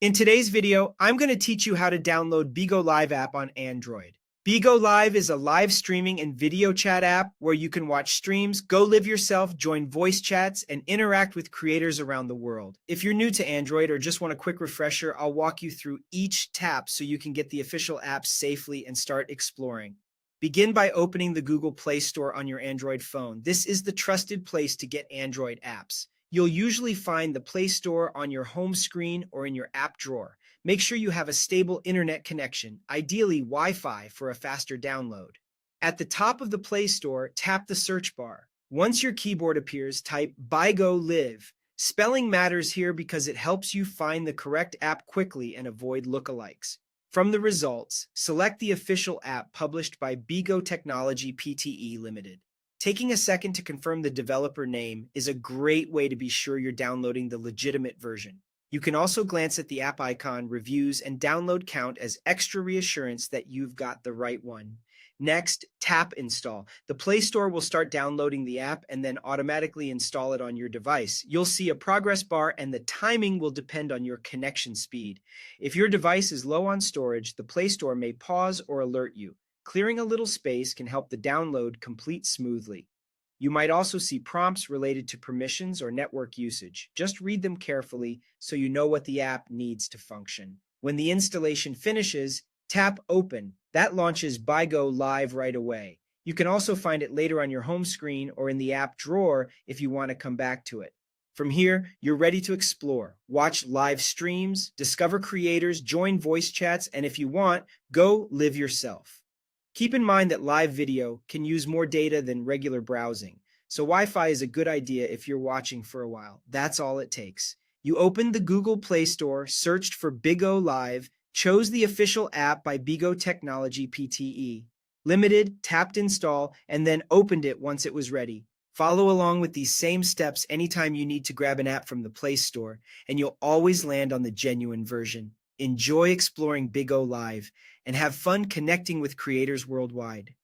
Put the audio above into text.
In today's video, I'm going to teach you how to download Bigo Live app on Android. Bigo Live is a live streaming and video chat app where you can watch streams, go live yourself, join voice chats, and interact with creators around the world. If you're new to Android or just want a quick refresher, I'll walk you through each tap so you can get the official app safely and start exploring. Begin by opening the Google Play Store on your Android phone. This is the trusted place to get Android apps. You'll usually find the Play Store on your home screen or in your app drawer. Make sure you have a stable internet connection, ideally Wi-Fi for a faster download. At the top of the Play Store, tap the search bar. Once your keyboard appears, type Bigo Live. Spelling matters here because it helps you find the correct app quickly and avoid lookalikes. From the results, select the official app published by Bigo Technology Pte. Limited. Taking a second to confirm the developer name is a great way to be sure you're downloading the legitimate version. You can also glance at the app icon, reviews, and download count as extra reassurance that you've got the right one. Next, tap Install. The Play Store will start downloading the app and then automatically install it on your device. You'll see a progress bar and the timing will depend on your connection speed. If your device is low on storage, the Play Store may pause or alert you. Clearing a little space can help the download complete smoothly. You might also see prompts related to permissions or network usage. Just read them carefully so you know what the app needs to function. When the installation finishes, tap Open. That launches Bigo Live right away. You can also find it later on your home screen or in the app drawer if you want to come back to it. From here, you're ready to explore. Watch live streams, discover creators, join voice chats, and if you want, go live yourself. Keep in mind that live video can use more data than regular browsing, so Wi-Fi is a good idea if you're watching for a while. That's all it takes. You opened the Google Play Store, searched for Bigo Live, chose the official app by Bigo Technology Pte. Limited, tapped Install, and then opened it once it was ready. Follow along with these same steps anytime you need to grab an app from the Play Store, and you'll always land on the genuine version. Enjoy exploring Bigo Live and have fun connecting with creators worldwide.